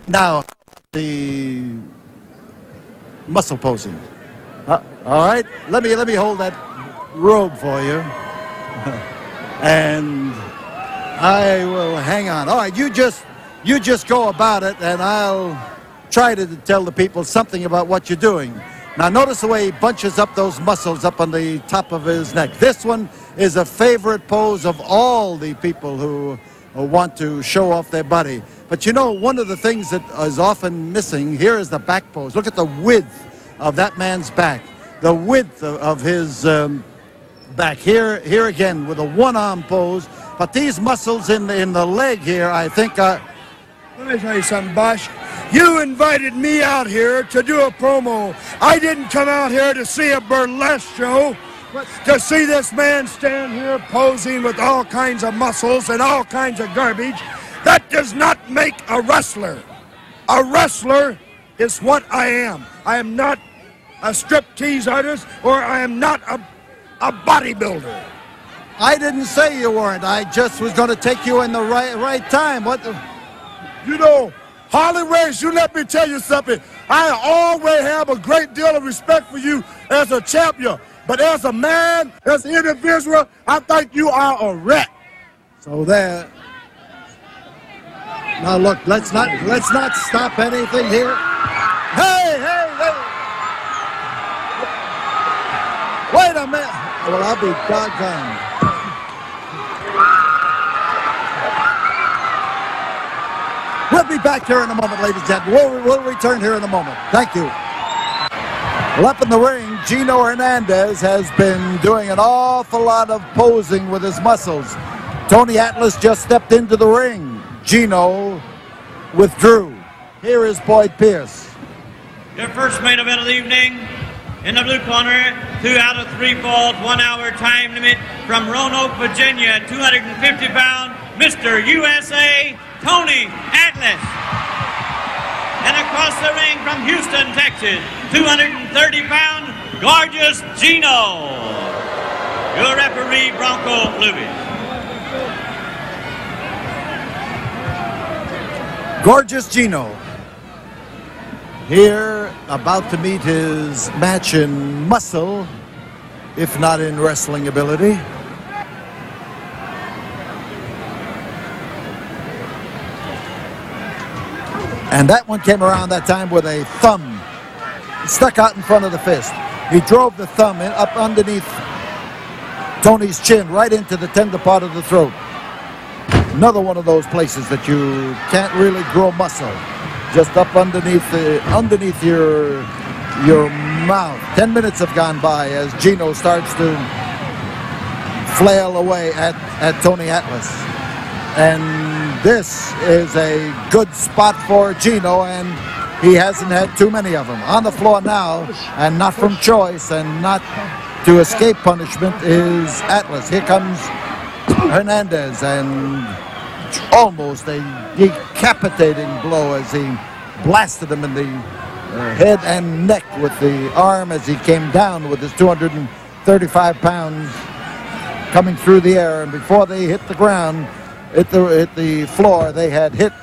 Now, the muscle posing. All right, let me hold that robe for you, and I will hang on. All right, you just go about it, and I'll try to tell the people something about what you're doing. Now, notice the way he bunches up those muscles up on the top of his neck. This one is a favorite pose of all the people who want to show off their body. But you know, one of the things that is often missing here is the back pose. Look at the width of that man's back, the width of his back. Here again with a one-arm pose. But these muscles in the leg here, I think. Let me tell you something, Bosch. You invited me out here to do a promo. I didn't come out here to see a burlesque show. To see this man stand here posing with all kinds of muscles and all kinds of garbage, that does not make a wrestler. A wrestler is what I am. I am not a striptease artist, or I am not a bodybuilder. I didn't say you weren't. I just was going to take you in the right time. What the... You know, Harley Race, you let me tell you something. I always have a great deal of respect for you as a champion. But as a man, as an individual, I think you are a wreck. So there. Now look, let's not stop anything here. Hey! Wait a minute. Well, I'll be doggone. We'll be back here in a moment, ladies and gentlemen. We'll return here in a moment. Thank you. Well, up in the ring, Gino Hernandez has been doing an awful lot of posing with his muscles. Tony Atlas just stepped into the ring. Gino withdrew. Here is Boyd Pierce. Your first main event of the evening. In the blue corner, 2 out of 3 falls, 1 hour time limit from Roanoke, Virginia, 250-pound Mr. USA, Tony Atlas. And across the ring from Houston, Texas, 230-pound Gorgeous Gino. Your referee, Bronco Lewis. Gorgeous Gino. Here, about to meet his match in muscle, if not in wrestling ability. And that one came around that time with a thumb stuck out in front of the fist. He drove the thumb in, up underneath Tony's chin, right into the tender part of the throat. Another one of those places that you can't really grow muscle. Just up underneath your mouth. 10 minutes have gone by as Gino starts to flail away at Tony Atlas. And this is a good spot for Gino, and he hasn't had too many of them. On the floor now, and not from choice, and not to escape punishment, is Atlas. Here comes Hernandez, and almost a decapitating blow as he blasted him in the head and neck with the arm as he came down with his 235 pounds coming through the air. And before they hit the ground, hit the floor, they had hit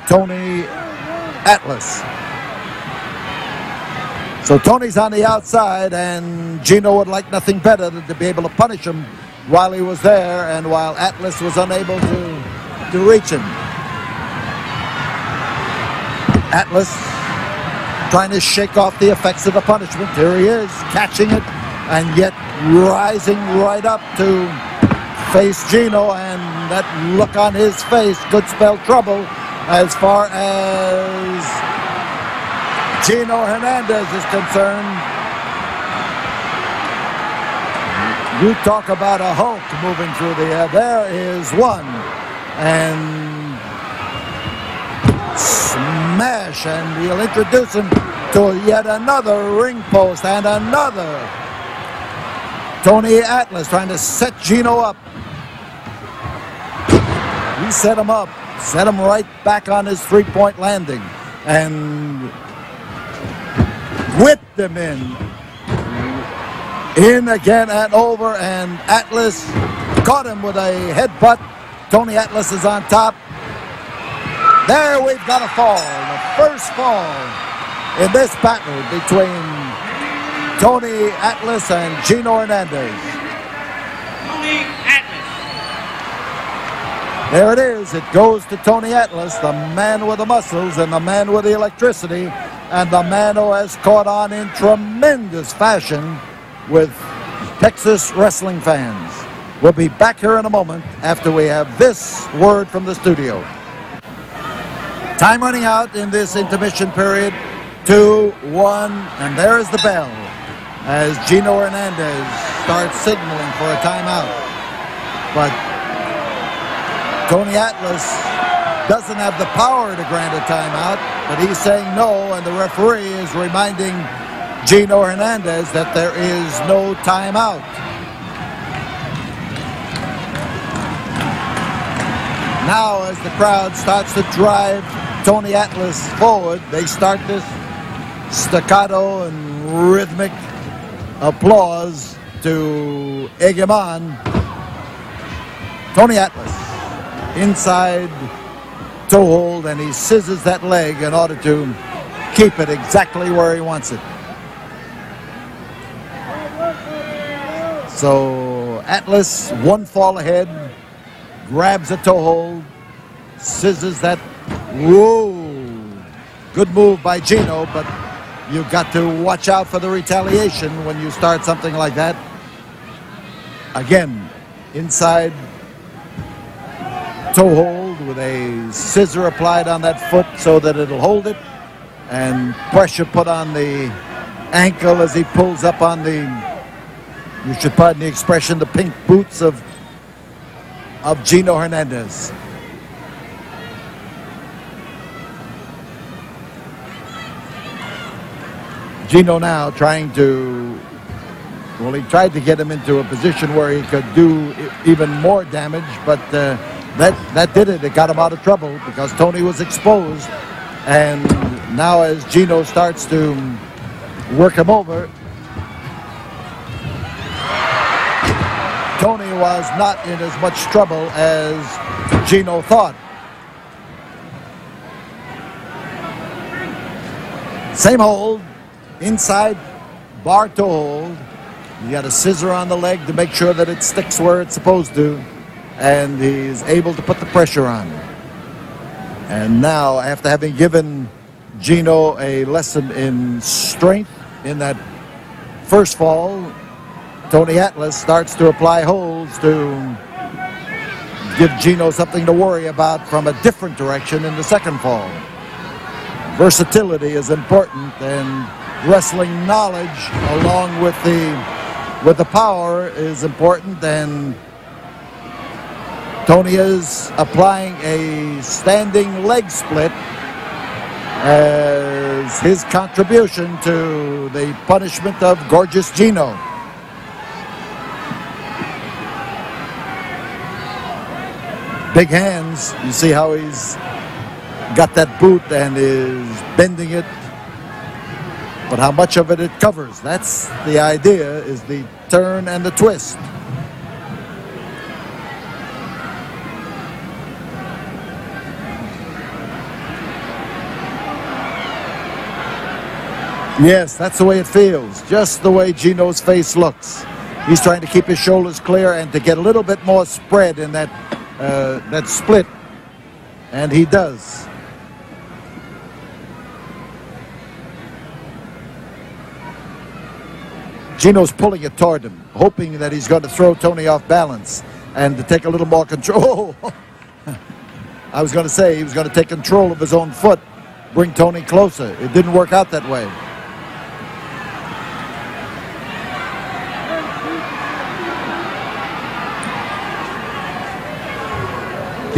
Tony Atlas. So Tony's on the outside, and Gino would like nothing better than to be able to punish him while he was there and while Atlas was unable to reach him. Atlas trying to shake off the effects of the punishment. Here he is, catching it, and yet rising right up to face Gino, and that look on his face could spell trouble as far as Gino Hernandez is concerned. You talk about a Hulk moving through the air. There is one. And smash, and he'll introduce him to yet another ring post and another. Tony Atlas trying to set Gino up. He set him up, set him right back on his three-point landing, and whipped him in again and over, and Atlas caught him with a headbutt. Tony Atlas is on top. There we've got a fall. The first fall in this battle between Tony Atlas and Gino Hernandez. Tony Atlas. There it is. It goes to Tony Atlas, the man with the muscles and the man with the electricity, and the man who has caught on in tremendous fashion with Texas wrestling fans. We'll be back here in a moment after we have this word from the studio. Time running out in this intermission period. 2-1, and there is the bell as Gino Hernandez starts signaling for a timeout. But Tony Atlas doesn't have the power to grant a timeout, but he's saying no, and the referee is reminding Gino Hernandez that there is no timeout. Now, as the crowd starts to drive Tony Atlas forward, they start this staccato and rhythmic applause to egg him on. Tony Atlas inside toe hold, and he scissors that leg in order to keep it exactly where he wants it. So Atlas, one fall ahead, grabs a toe hold, scissors that. Whoa! Good move by Gino, but you've got to watch out for the retaliation when you start something like that. Again, inside toe hold with a scissor applied on that foot so that it'll hold it, and pressure put on the ankle as he pulls up on the, you should pardon the expression, the pink boots of Gino Hernandez. Gino now trying to, well, he tried to get him into a position where he could do even more damage, but that did it. It got him out of trouble because Tony was exposed. And now as Gino starts to work him over, Tony was not in as much trouble as Gino thought. Same hold. Inside bar toe hold. You got a scissor on the leg to make sure that it sticks where it's supposed to, and he's able to put the pressure on. And now, after having given Gino a lesson in strength in that first fall, Tony Atlas starts to apply holds to give Gino something to worry about from a different direction in the second fall. Versatility is important, and wrestling knowledge along with the power is important, and Tony is applying a standing leg split as his contribution to the punishment of Gorgeous Gino. Big hands. You see how he's got that boot and is bending it. But how much of it covers, that's the idea, is the turn and the twist. Yes, that's the way it feels, just the way Gino's face looks. He's trying to keep his shoulders clear and to get a little bit more spread in that, that split, and he does. Gino's pulling it toward him, hoping that he's going to throw Tony off balance and to take a little more control. I was going to say he was going to take control of his own foot, bring Tony closer. It didn't work out that way.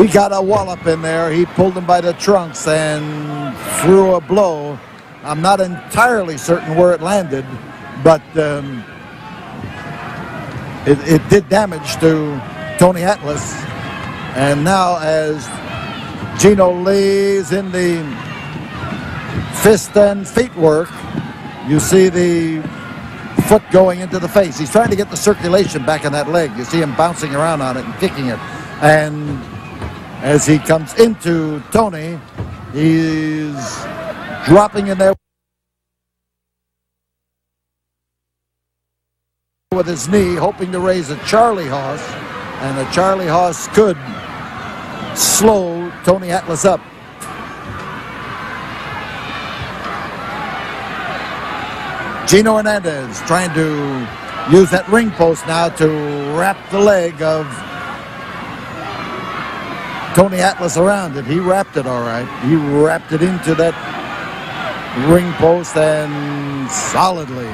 He got a wallop in there. He pulled him by the trunks and threw a blow. I'm not entirely certain where it landed, but it did damage to Tony Atlas. And now as Gino leaves in the fist and feet work, you see the foot going into the face. He's trying to get the circulation back in that leg. You see him bouncing around on it and kicking it. And as he comes into Tony, He's dropping in there with his knee, hoping to raise a Charlie horse, and a Charlie horse could slow Tony Atlas up. Gino Hernandez trying to use that ring post now to wrap the leg of Tony Atlas around it. He wrapped it all right. He wrapped it into that ring post and solidly.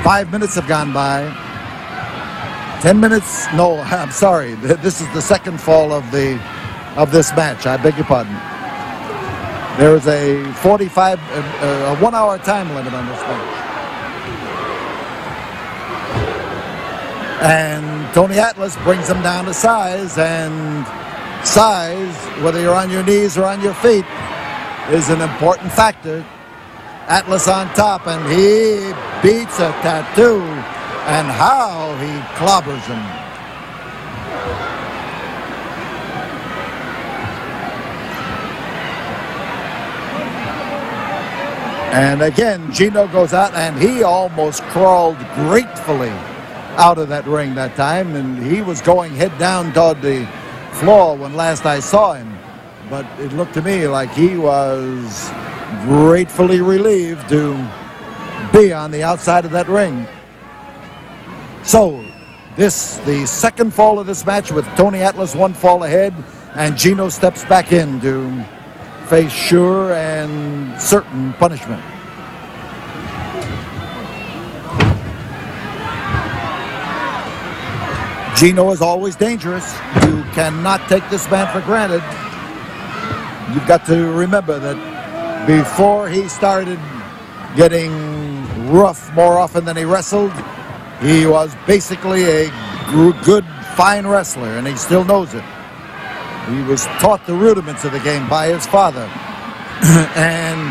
Five minutes have gone by. 10 minutes. No, I'm sorry. This is the second fall of this match. I beg your pardon. There is a 1-hour time limit on this match. And Tony Atlas brings him down to size, and size, whether you're on your knees or on your feet, is an important factor. Atlas on top, and he beats a tattoo, and how he clobbers him. And again, Gino goes out, and he almost crawled gratefully out of that ring that time, and he was going head down toward the floor when last I saw him. But it looked to me like he was gratefully relieved to be on the outside of that ring. So, the second fall of this match with Tony Atlas one fall ahead, and Gino steps back in to face sure and certain punishment. Gino is always dangerous. You cannot take this man for granted. You've got to remember that before he started getting rough more often than he wrestled, he was basically a good, fine wrestler, and he still knows it. He was taught the rudiments of the game by his father. And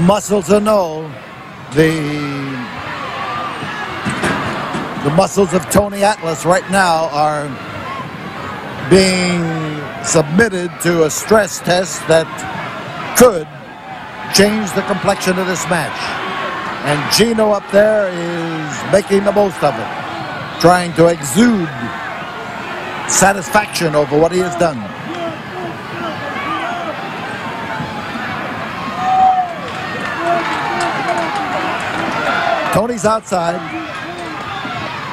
muscle to know, the muscles of Tony Atlas right now are being submitted to a stress test that could change the complexion of this match. And Gino up there is making the most of it, trying to exude satisfaction over what he has done. Tony's outside.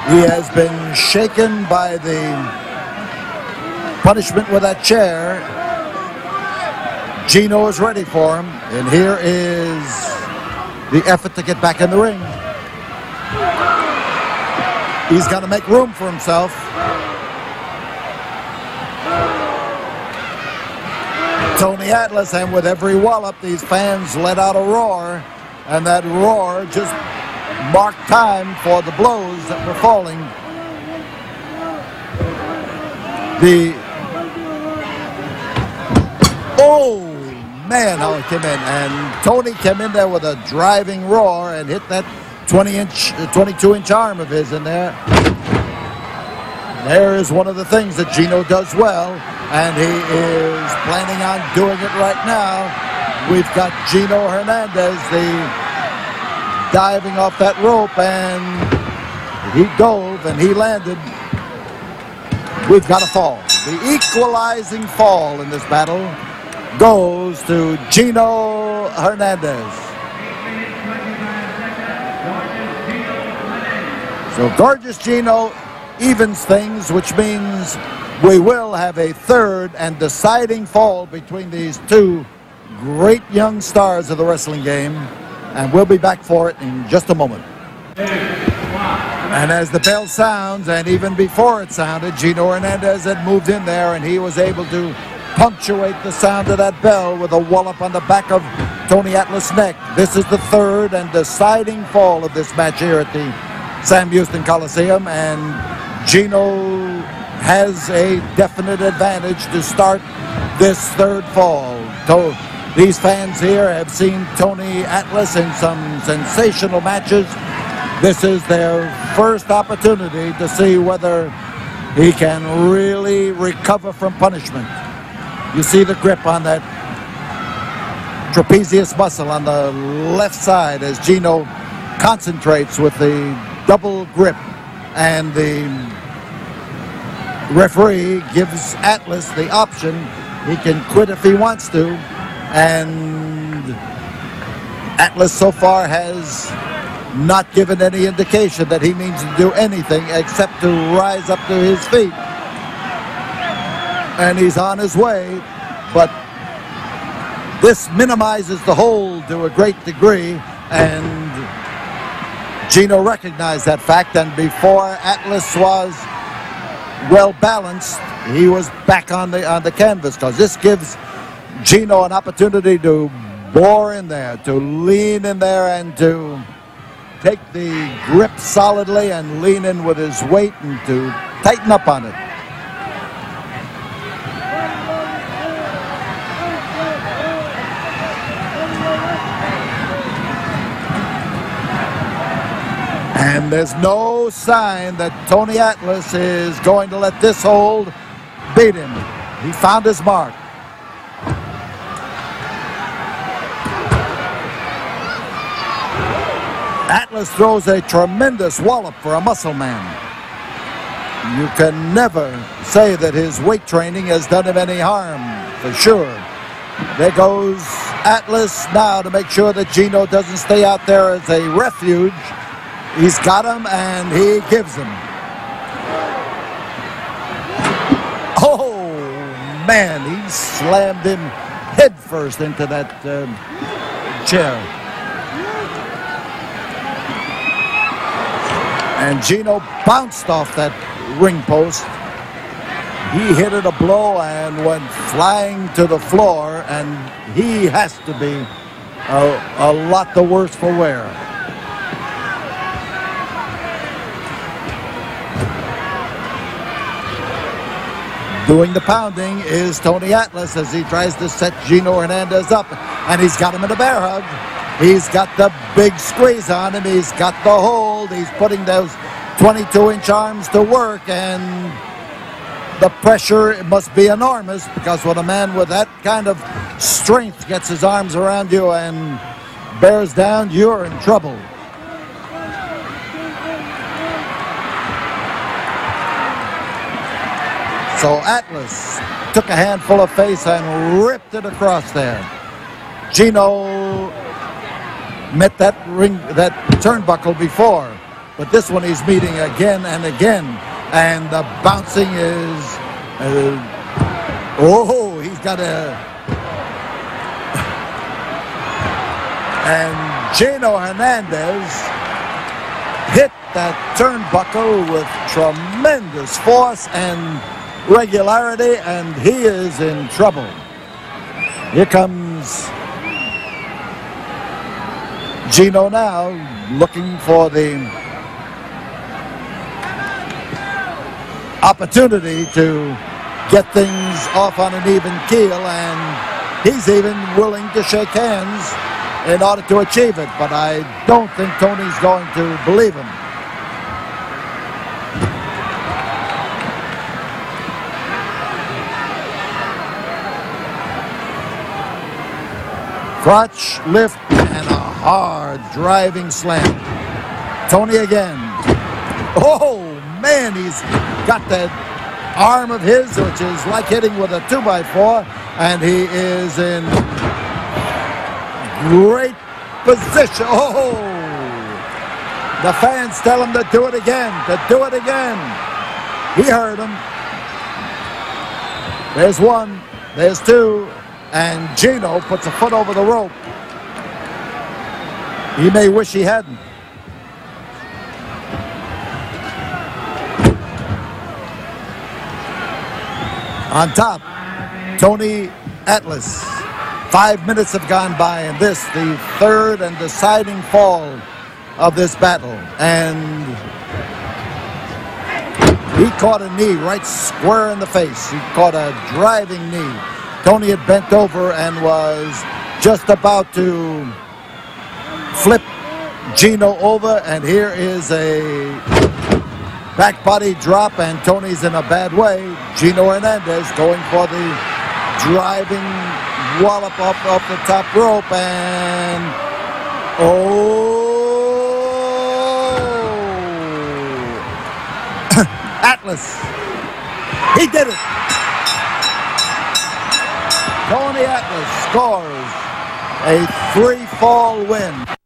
He has been shaken by the punishment with that chair. Gino is ready for him, and here is the effort to get back in the ring. He's got to make room for himself. Tony Atlas, and with every wallop, these fans let out a roar, and that roar just marked time for the blows that were falling. Oh man, how it came in, and Tony came in there with a driving roar and hit that 22-inch arm of his in there. There is one of the things that Gino does well, and he is planning on doing it right now. We've got Gino Hernandez, diving off that rope, and he dove and he landed. We've got a fall. The equalizing fall in this battle goes to Gino Hernandez. So Gorgeous Gino evens things, which means we will have a third and deciding fall between these two great young stars of the wrestling game, and we'll be back for it in just a moment. And as the bell sounds, and even before it sounded, Gino Hernandez had moved in there, and he was able to punctuate the sound of that bell with a wallop on the back of Tony Atlas' neck. This is the third and deciding fall of this match here at the Sam Houston Coliseum, and Gino has a definite advantage to start this third fall. These fans here have seen Tony Atlas in some sensational matches This is their first opportunity to see whether he can really recover from punishment. You see the grip on that trapezius muscle on the left side as Gino concentrates with the double grip, and the referee gives Atlas the option. He can quit if he wants to, and Atlas so far has not given any indication that he means to do anything except to rise up to his feet. And he's on his way, but this minimizes the hold to a great degree, and Gino recognized that fact, and before Atlas was well balanced, he was back on the canvas, because this gives Gino an opportunity to bore in there, to lean in there, and to take the grip solidly and lean in with his weight and to tighten up on it. And there's no sign that Tony Atlas is going to let this hold beat him. He found his mark. Atlas throws a tremendous wallop for a muscle man. You can never say that his weight training has done him any harm, for sure. There goes Atlas now to make sure that Gino doesn't stay out there as a refuge. He's got him, and he gives him. Oh, man, he slammed him headfirst into that chair. And Gino bounced off that ring post. He hit it a blow and went flying to the floor, and he has to be a lot the worse for wear. Doing the pounding is Tony Atlas as he tries to set Gino Hernandez up, and he's got him in a bear hug. He's got the big squeeze on him. He's got the hold. He's putting those 22-inch arms to work, and the pressure must be enormous, because when a man with that kind of strength gets his arms around you and bears down, you're in trouble. So Atlas took a handful of face and ripped it across there. Gino met that turnbuckle before, but this one he's meeting again and again, and the bouncing is he's got a, and Gino Hernandez hit that turnbuckle with tremendous force and regularity, and he is in trouble. Here comes Gino now, looking for the opportunity to get things off on an even keel, and he's even willing to shake hands in order to achieve it, but I don't think Tony's going to believe him. Crotch lift and a hard driving slam. Tony again. Oh, man, he's got that arm of his, which is like hitting with a 2x4, and he is in great position. Oh, the fans tell him to do it again, He heard him. There's one, there's two, and Gino puts a foot over the rope. He may wish he hadn't. On top, Tony Atlas. 5 minutes have gone by, and this, the third and deciding fall of this battle. And he caught a knee right square in the face. He caught a driving knee. Tony had bent over and was just about to flip Gino over, and here is a back body drop, and Tony's in a bad way. Gino Hernandez going for the driving wallop off the top rope, and Atlas. He did it. Tony Atlas scores a 3-fall win.